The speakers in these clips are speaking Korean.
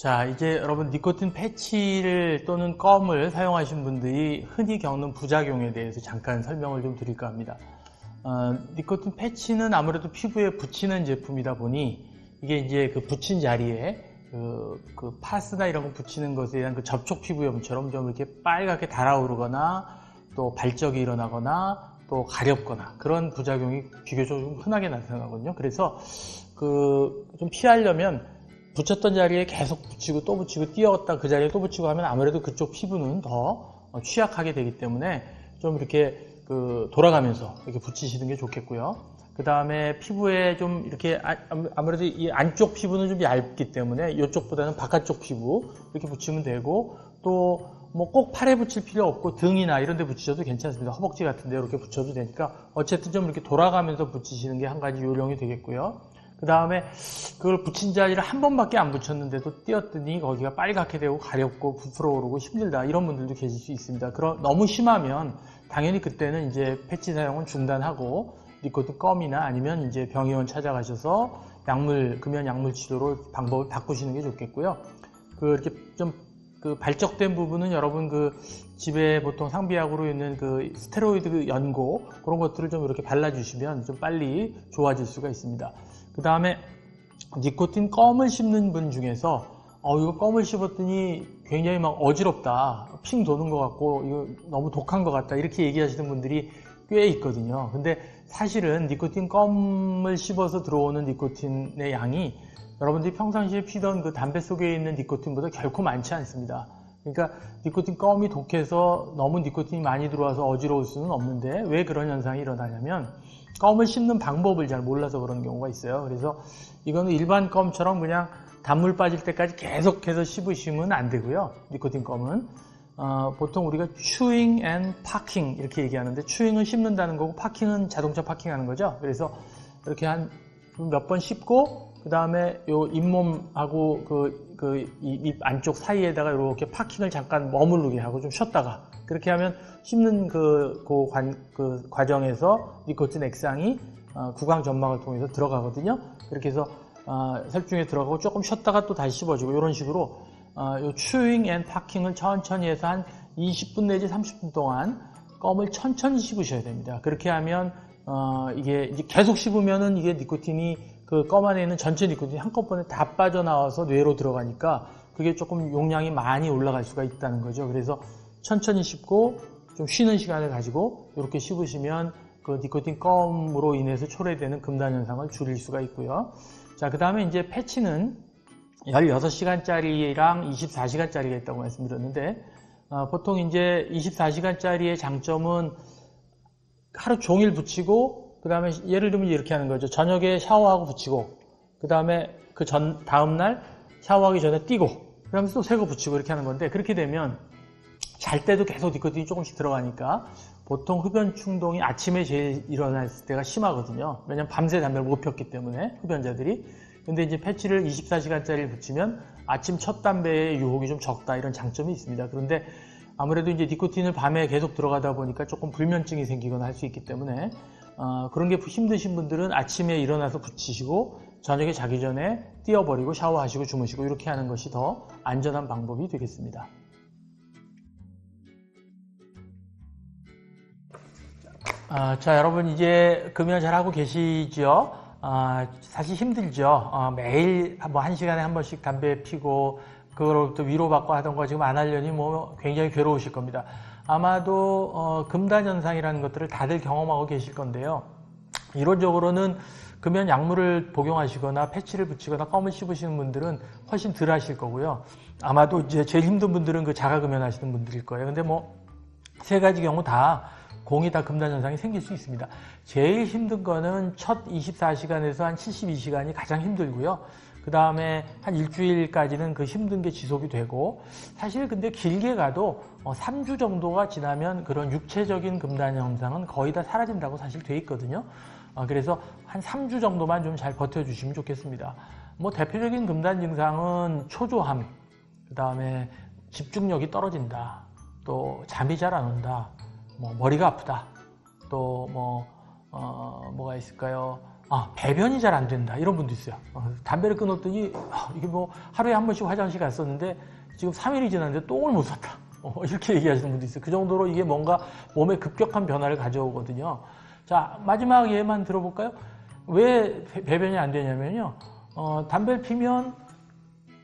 자, 이제 여러분 니코틴 패치를 또는 껌을 사용하신 분들이 흔히 겪는 부작용에 대해서 잠깐 설명을 좀 드릴까 합니다. 니코틴 패치는 아무래도 피부에 붙이는 제품이다 보니 이게 이제 그 붙인 자리에 그 파스나 이런 거 붙이는 것에 대한 그 접촉 피부염처럼 좀 이렇게 빨갛게 달아오르거나 또 발적이 일어나거나 또 가렵거나 그런 부작용이 비교적 좀 흔하게 나타나거든요. 그래서 좀 피하려면 붙였던 자리에 계속 붙이고 또 붙이고 띄었다 그 자리에 또 붙이고 하면 아무래도 그쪽 피부는 더 취약하게 되기 때문에 좀 이렇게 돌아가면서 이렇게 붙이시는 게 좋겠고요. 그 다음에 피부에 좀 이렇게 아무래도 이 안쪽 피부는 좀 얇기 때문에 이쪽보다는 바깥쪽 피부 이렇게 붙이면 되고 또 뭐 꼭 팔에 붙일 필요 없고 등이나 이런 데 붙이셔도 괜찮습니다. 허벅지 같은 데 이렇게 붙여도 되니까 어쨌든 좀 이렇게 돌아가면서 붙이시는 게 한 가지 요령이 되겠고요. 그 다음에 그걸 붙인 자리를 한 번밖에 안 붙였는데도 띄었더니 거기가 빨갛게 되고 가렵고 부풀어 오르고 힘들다 이런 분들도 계실 수 있습니다. 너무 심하면 당연히 그때는 이제 패치 사용은 중단하고 니코틴 껌이나 아니면 이제 병의원 찾아가셔서 금연 약물 치료로 방법을 바꾸시는 게 좋겠고요. 이렇게 좀 발적된 부분은 여러분 집에 보통 상비약으로 있는 스테로이드 연고 그런 것들을 좀 이렇게 발라주시면 좀 빨리 좋아질 수가 있습니다. 그 다음에 니코틴 껌을 씹는 분 중에서 이거 껌을 씹었더니 굉장히 막 어지럽다, 핑 도는 것 같고 이거 너무 독한 것 같다 이렇게 얘기하시는 분들이 꽤 있거든요. 근데 사실은 니코틴 껌을 씹어서 들어오는 니코틴의 양이 여러분들이 평상시에 피던 그 담배 속에 있는 니코틴보다 결코 많지 않습니다. 그러니까 니코틴 껌이 독해서 너무 니코틴이 많이 들어와서 어지러울 수는 없는데 왜 그런 현상이 일어나냐면 껌을 씹는 방법을 잘 몰라서 그런 경우가 있어요. 그래서 이거는 일반 껌처럼 그냥 단물 빠질 때까지 계속해서 씹으시면 안 되고요. 니코틴 껌은 보통 우리가 chewing and packing 이렇게 얘기하는데 chewing은 씹는다는 거고 packing은 자동차 파킹하는 거죠. 그래서 이렇게 한 몇 번 씹고 그 다음에 요 잇몸하고 입 안쪽 사이에다가 이렇게 파킹을 잠깐 머무르게 하고 좀 쉬었다가 그렇게 하면 씹는 과정에서 니코틴 액상이 구강 점막을 통해서 들어가거든요. 그렇게 해서 혈중에 들어가고 조금 쉬었다가 또 다시 씹어주고 이런 식으로 요 chewing and packing을 천천히 해서 한 20분 내지 30분 동안 껌을 천천히 씹으셔야 됩니다. 그렇게 하면 이게 이제 계속 씹으면은 이게 니코틴이 그 껌 안에 있는 전체 니코틴이 한꺼번에 다 빠져나와서 뇌로 들어가니까 그게 조금 용량이 많이 올라갈 수가 있다는 거죠. 그래서 천천히 씹고 좀 쉬는 시간을 가지고 이렇게 씹으시면 그 니코틴 껌으로 인해서 초래되는 금단 현상을 줄일 수가 있고요. 자, 그 다음에 이제 패치는 16시간짜리랑 24시간짜리가 있다고 말씀드렸는데 보통 이제 24시간짜리의 장점은 하루 종일 붙이고 그 다음에 예를 들면 이렇게 하는 거죠. 저녁에 샤워하고 붙이고 그 다음에 다음날 샤워하기 전에 띄고 그러면서 또 새 거 붙이고 이렇게 하는 건데 그렇게 되면 잘 때도 계속 니코틴이 조금씩 들어가니까 보통 흡연 충동이 아침에 제일 일어났을 때가 심하거든요. 왜냐면 밤새 담배를 못 폈기 때문에 흡연자들이. 근데 이제 패치를 24시간짜리를 붙이면 아침 첫 담배의 유혹이 좀 적다 이런 장점이 있습니다. 그런데 아무래도 이제 니코틴을 밤에 계속 들어가다 보니까 조금 불면증이 생기거나 할 수 있기 때문에 그런 게 힘드신 분들은 아침에 일어나서 붙이시고 저녁에 자기 전에 띄워버리고 샤워하시고 주무시고 이렇게 하는 것이 더 안전한 방법이 되겠습니다. 자, 여러분 이제 금연 잘 하고 계시죠? 사실 힘들죠. 매일 뭐 1시간에 한 번씩 담배 피고 그걸 또 위로받고 하던 거 지금 안 하려니 뭐 굉장히 괴로우실 겁니다. 아마도 금단 현상이라는 것들을 다들 경험하고 계실 건데요. 이론적으로는 금연 약물을 복용하시거나 패치를 붙이거나 껌을 씹으시는 분들은 훨씬 덜 하실 거고요. 아마도 이제 제일 힘든 분들은 그 자가금연 하시는 분들일 거예요. 근데 뭐 세 가지 경우 다 공이 다 금단 현상이 생길 수 있습니다. 제일 힘든 거는 첫 24시간에서 한 72시간이 가장 힘들고요. 그 다음에 한 일주일까지는 그 힘든 게 지속이 되고 사실 근데 길게 가도 3주 정도가 지나면 그런 육체적인 금단 현상은 거의 다 사라진다고 사실 돼 있거든요. 그래서 한 3주 정도만 좀 잘 버텨주시면 좋겠습니다. 뭐 대표적인 금단 증상은 초조함, 그 다음에 집중력이 떨어진다, 또 잠이 잘 안 온다, 뭐 머리가 아프다, 또 뭐가 있을까요? 배변이 잘 안 된다 이런 분도 있어요. 담배를 끊었더니 이게 뭐 하루에 한 번씩 화장실 갔었는데 지금 3일이 지났는데 똥을 못 쌌다. 이렇게 얘기하시는 분도 있어요. 그 정도로 이게 뭔가 몸에 급격한 변화를 가져오거든요. 자, 마지막 예만 들어볼까요? 왜 배변이 안 되냐면요. 담배를 피면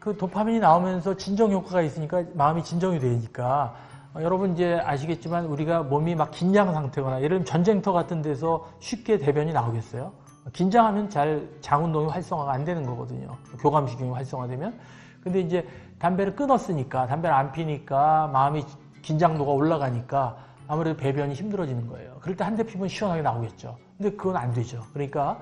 그 도파민이 나오면서 진정 효과가 있으니까 마음이 진정이 되니까 여러분 이제 아시겠지만 우리가 몸이 막 긴장 상태거나 예를 들면 전쟁터 같은 데서 쉽게 대변이 나오겠어요? 긴장하면 잘 장운동이 활성화가 안 되는 거거든요. 교감신경이 활성화되면. 근데 이제 담배를 끊었으니까, 담배를 안 피니까 마음이 긴장도가 올라가니까 아무래도 배변이 힘들어지는 거예요. 그럴 때 한 대 피면 시원하게 나오겠죠. 근데 그건 안 되죠. 그러니까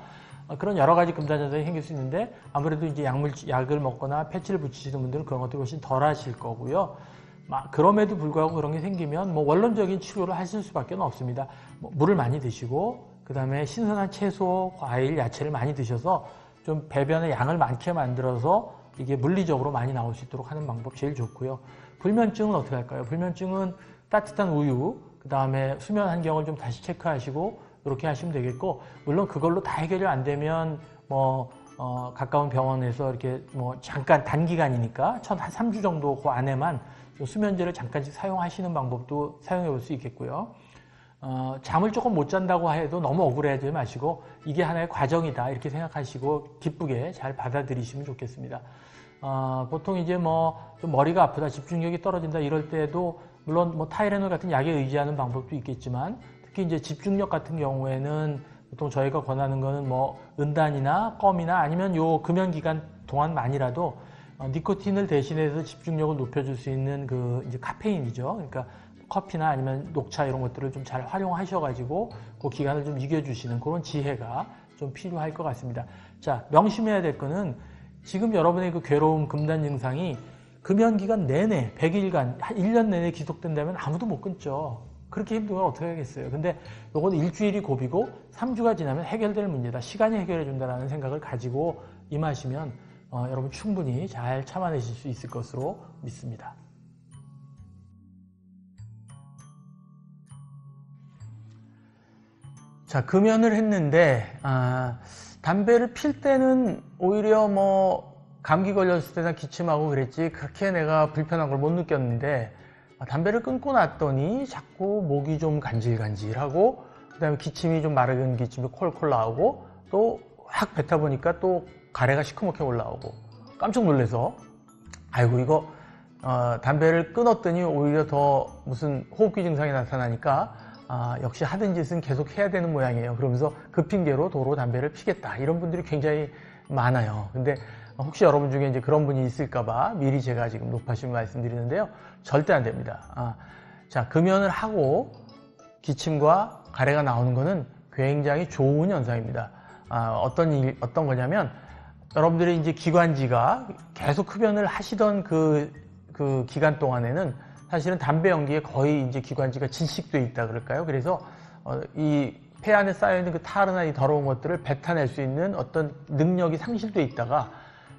그런 여러 가지 금단현상이 생길 수 있는데 아무래도 이제 약을 먹거나 패치를 붙이시는 분들은 그런 것들이 훨씬 덜 하실 거고요. 그럼에도 불구하고 그런 게 생기면 뭐 원론적인 치료를 하실 수밖에 없습니다. 물을 많이 드시고 그 다음에 신선한 채소, 과일, 야채를 많이 드셔서 좀 배변의 양을 많게 만들어서 이게 물리적으로 많이 나올 수 있도록 하는 방법 제일 좋고요. 불면증은 어떻게 할까요? 불면증은 따뜻한 우유, 그 다음에 수면 환경을 좀 다시 체크하시고 이렇게 하시면 되겠고, 물론 그걸로 다 해결이 안 되면 가까운 병원에서 이렇게 잠깐 단기간이니까 한 3주 정도 그 안에만 수면제를 잠깐씩 사용하시는 방법도 사용해 볼 수 있겠고요. 잠을 조금 못 잔다고 해도 너무 억울해하지 마시고 이게 하나의 과정이다 이렇게 생각하시고 기쁘게 잘 받아들이시면 좋겠습니다. 보통 이제 좀 머리가 아프다, 집중력이 떨어진다 이럴 때도 물론 타이레놀 같은 약에 의지하는 방법도 있겠지만 특히 이제 집중력 같은 경우에는 보통 저희가 권하는 거는 은단이나 껌이나 아니면 요 금연 기간 동안만이라도 니코틴을 대신해서 집중력을 높여줄 수 있는 이제 카페인이죠. 그러니까 커피나 아니면 녹차 이런 것들을 좀 잘 활용하셔가지고 그 기간을 좀 이겨주시는 그런 지혜가 좀 필요할 것 같습니다. 자, 명심해야 될 거는 지금 여러분의 그 괴로움, 금단 증상이 금연 기간 내내 100일간, 1년 내내 지속된다면 아무도 못 끊죠. 그렇게 힘들면 어떻게 하겠어요. 근데 요건 일주일이 고비고 3주가 지나면 해결될 문제다. 시간이 해결해 준다는 생각을 가지고 임하시면 여러분 충분히 잘 참아내실 수 있을 것으로 믿습니다. 자, 금연을 했는데 담배를 필 때는 오히려 감기 걸렸을 때나 기침하고 그랬지 그렇게 내가 불편한 걸 못 느꼈는데 담배를 끊고 났더니 자꾸 목이 좀 간질간질하고 그 다음에 기침이 좀 마르는 기침이 콜콜 나오고 또 확 뱉다 보니까 또 가래가 시커멓게 올라오고 깜짝 놀라서 아이고 이거 담배를 끊었더니 오히려 더 무슨 호흡기 증상이 나타나니까 역시 하던 짓은 계속 해야 되는 모양이에요. 그러면서 그 핑계로 도로 담배를 피겠다 이런 분들이 굉장히 많아요. 근데 혹시 여러분 중에 이제 그런 분이 있을까봐 미리 제가 지금 높아심을 말씀드리는데요. 절대 안 됩니다. 자, 금연을 하고 기침과 가래가 나오는 것은 굉장히 좋은 현상입니다. 어떤 거냐면 여러분들이 이제 기관지가 계속 흡연을 하시던 그 기간 동안에는 사실은 담배 연기에 거의 이제 기관지가 질식돼 있다 그럴까요? 그래서 이 폐 안에 쌓여있는 그 타르나 이 더러운 것들을 뱉어낼 수 있는 어떤 능력이 상실돼 있다가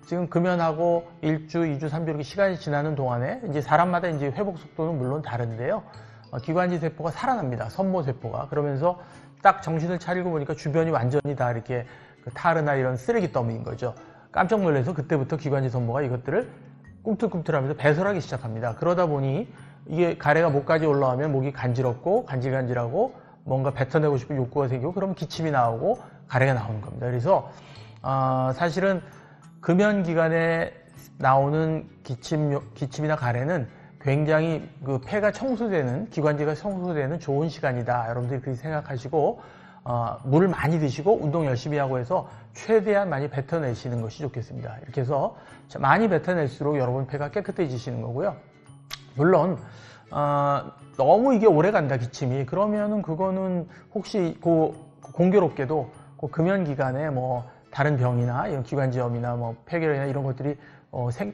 지금 금연하고 1주, 2주, 3주 이렇게 시간이 지나는 동안에 이제 사람마다 이제 회복 속도는 물론 다른데요. 기관지 세포가 살아납니다. 선모 세포가. 그러면서 딱 정신을 차리고 보니까 주변이 완전히 다 이렇게 그 타르나 이런 쓰레기 더미인 거죠. 깜짝 놀라서 그때부터 기관지 선모가 이것들을 꿈틀꿈틀하면서 배설하기 시작합니다. 그러다 보니 이게 가래가 목까지 올라오면 목이 간지럽고 간질간질하고 뭔가 뱉어내고 싶은 욕구가 생기고 그러면 기침이 나오고 가래가 나오는 겁니다. 그래서 사실은 금연 기간에 나오는 기침이나 가래는 굉장히 그 폐가 청소되는, 기관지가 청소되는 좋은 시간이다. 여러분들이 그렇게 생각하시고 물을 많이 드시고 운동 열심히 하고 해서 최대한 많이 뱉어내시는 것이 좋겠습니다. 이렇게 해서 많이 뱉어낼수록 여러분 폐가 깨끗해지시는 거고요. 물론 너무 이게 오래 간다 기침이 그러면은 그거는 혹시 공교롭게도 금연 기간에 다른 병이나 이런 기관지염이나 폐결이나 이런 것들이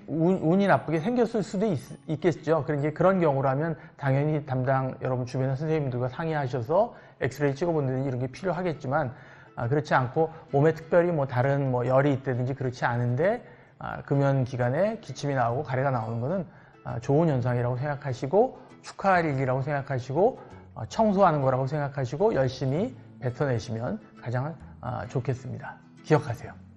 운이 나쁘게 생겼을 수도 있겠죠. 그런 경우라면 당연히 담당 여러분 주변의 선생님들과 상의하셔서 엑스레이 찍어본다든지 이런 게 필요하겠지만 그렇지 않고 몸에 특별히 다른 열이 있다든지 그렇지 않은데 금연 기간에 기침이 나오고 가래가 나오는 것은 좋은 현상이라고 생각하시고 축하할 일이라고 생각하시고 청소하는 거라고 생각하시고 열심히 뱉어내시면 가장 좋겠습니다. 기억하세요.